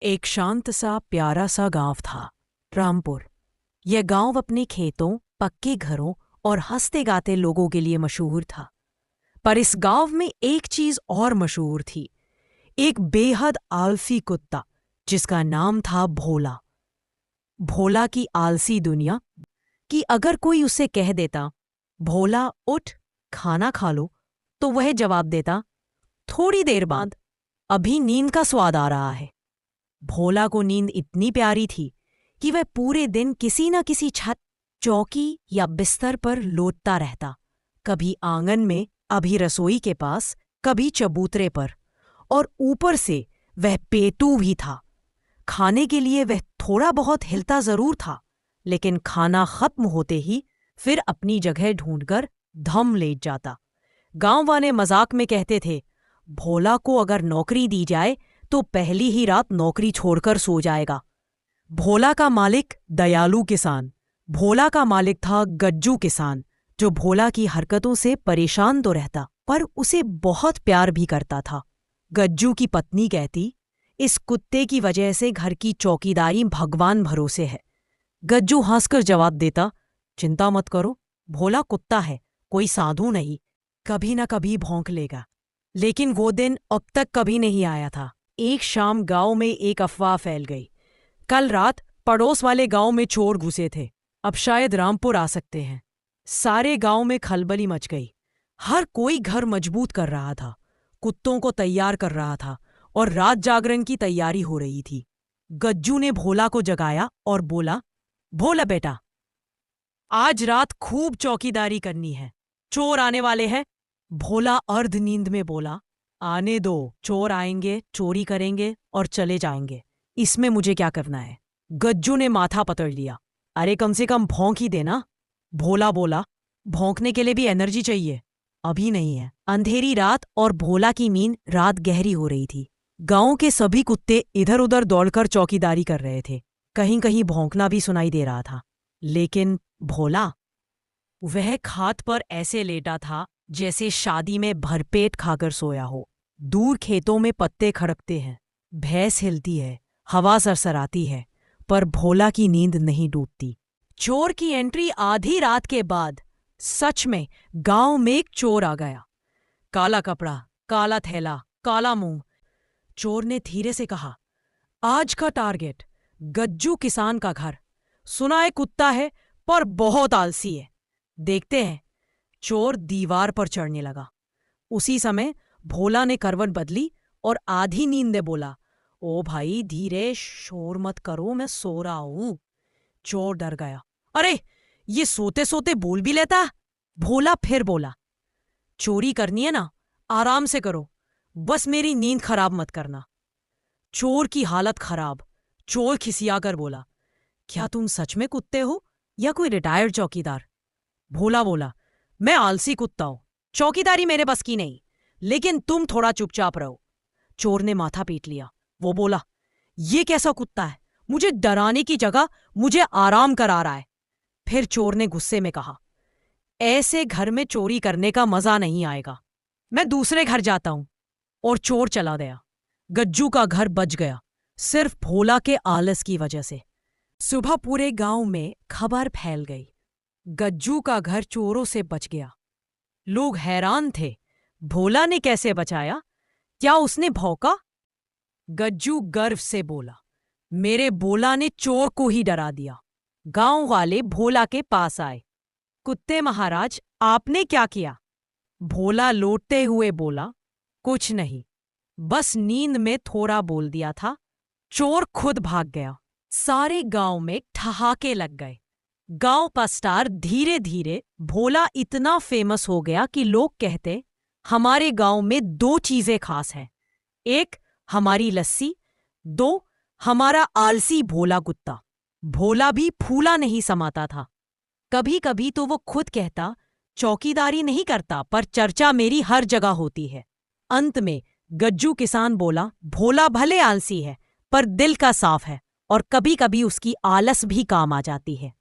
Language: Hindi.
एक शांत सा प्यारा सा गांव था, रामपुर। यह गांव अपने खेतों, पक्के घरों और हंसते गाते लोगों के लिए मशहूर था। पर इस गांव में एक चीज और मशहूर थी, एक बेहद आलसी कुत्ता जिसका नाम था भोला। भोला की आलसी दुनिया कि अगर कोई उसे कह देता, भोला उठ खाना खा लो, तो वह जवाब देता, थोड़ी देर बाद, अभी नींद का स्वाद आ रहा है। भोला को नींद इतनी प्यारी थी कि वह पूरे दिन किसी न किसी छत, चौकी या बिस्तर पर लोटता रहता, कभी आंगन में, अभी रसोई के पास, कभी चबूतरे पर। और ऊपर से वह पेटू भी था। खाने के लिए वह थोड़ा बहुत हिलता जरूर था, लेकिन खाना खत्म होते ही फिर अपनी जगह ढूंढकर धम लेट जाता। गांव वाले मजाक में कहते थे, भोला को अगर नौकरी दी जाए तो पहली ही रात नौकरी छोड़कर सो जाएगा। भोला का मालिक दयालु किसान, भोला का मालिक था गज्जू किसान, जो भोला की हरकतों से परेशान तो रहता, पर उसे बहुत प्यार भी करता था। गज्जू की पत्नी कहती, इस कुत्ते की वजह से घर की चौकीदारी भगवान भरोसे है। गज्जू हंसकर जवाब देता, चिंता मत करो, भोला कुत्ता है, कोई साधु नहीं, कभी न कभी भौंक लेगा। लेकिन वो दिन अब तक कभी नहीं आया था। एक शाम गांव में एक अफवाह फैल गई। कल रात पड़ोस वाले गांव में चोर घुसे थे, अब शायद रामपुर आ सकते हैं। सारे गांव में खलबली मच गई। हर कोई घर मजबूत कर रहा था, कुत्तों को तैयार कर रहा था और रात जागरण की तैयारी हो रही थी। गज्जू ने भोला को जगाया और बोला, भोला बेटा, आज रात खूब चौकीदारी करनी है, चोर आने वाले हैं। भोला अर्ध नींद में बोला, आने दो, चोर आएंगे, चोरी करेंगे और चले जाएंगे, इसमें मुझे क्या करना है। गज्जू ने माथा पकड़ लिया, अरे कम से कम भौंक ही देना। भोला बोला, भौंकने के लिए भी एनर्जी चाहिए, अभी नहीं है। अंधेरी रात और भोला की नींद रात गहरी हो रही थी। गांव के सभी कुत्ते इधर उधर दौड़कर चौकीदारी कर रहे थे, कहीं कहीं भौंकना भी सुनाई दे रहा था। लेकिन भोला, वह खाट पर ऐसे लेटा था जैसे शादी में भरपेट खाकर सोया हो। दूर खेतों में पत्ते खड़कते हैं, भैंस हिलती है, हवा सरसराती है, पर भोला की नींद नहीं टूटती। चोर की एंट्री आधी रात के बाद सच में गांव में एक चोर आ गया। काला कपड़ा, काला थैला, काला मुंह। चोर ने धीरे से कहा, आज का टारगेट गज्जू किसान का घर। सुना है कुत्ता है पर बहुत आलसी है, देखते हैं। चोर दीवार पर चढ़ने लगा। उसी समय भोला ने करवट बदली और आधी नींद में बोला, ओ भाई धीरे, शोर मत करो, मैं सो रहा हूं। चोर डर गया, अरे ये सोते सोते बोल भी लेता। भोला फिर बोला, चोरी करनी है ना, आराम से करो, बस मेरी नींद खराब मत करना। चोर की हालत खराब। चोर खिसियाकर बोला, क्या तुम सच में कुत्ते हो या कोई रिटायर्ड चौकीदार? भोला बोला, मैं आलसी कुत्ता हूं, चौकीदारी मेरे बस की नहीं, लेकिन तुम थोड़ा चुपचाप रहो। चोर ने माथा पीट लिया। वो बोला, ये कैसा कुत्ता है, मुझे डराने की जगह मुझे आराम करा रहा है। फिर चोर ने गुस्से में कहा, ऐसे घर में चोरी करने का मजा नहीं आएगा, मैं दूसरे घर जाता हूं। और चोर चला गया। गज्जू का घर बच गया, सिर्फ भोला के आलस की वजह से। सुबह पूरे गांव में खबर फैल गई, गज्जू का घर चोरों से बच गया। लोग हैरान थे, भोला ने कैसे बचाया? क्या उसने भौंका? गज्जू गर्व से बोला, मेरे भोला ने चोर को ही डरा दिया। गांव वाले भोला के पास आए, कुत्ते महाराज, आपने क्या किया? भोला लौटते हुए बोला, कुछ नहीं, बस नींद में थोड़ा बोल दिया था। चोर खुद भाग गया। सारे गांव में ठहाके लग गए। गांव का स्टार धीरे धीरे भोला इतना फेमस हो गया कि लोग कहते, हमारे गांव में दो चीजें खास हैं, एक हमारी लस्सी, दो हमारा आलसी भोला कुत्ता। भोला भी फूला नहीं समाता था। कभी कभी तो वो खुद कहता, चौकीदारी नहीं करता पर चर्चा मेरी हर जगह होती है। अंत में गज्जू किसान बोला, भोला भले आलसी है पर दिल का साफ है और कभी कभी उसकी आलस भी काम आ जाती है।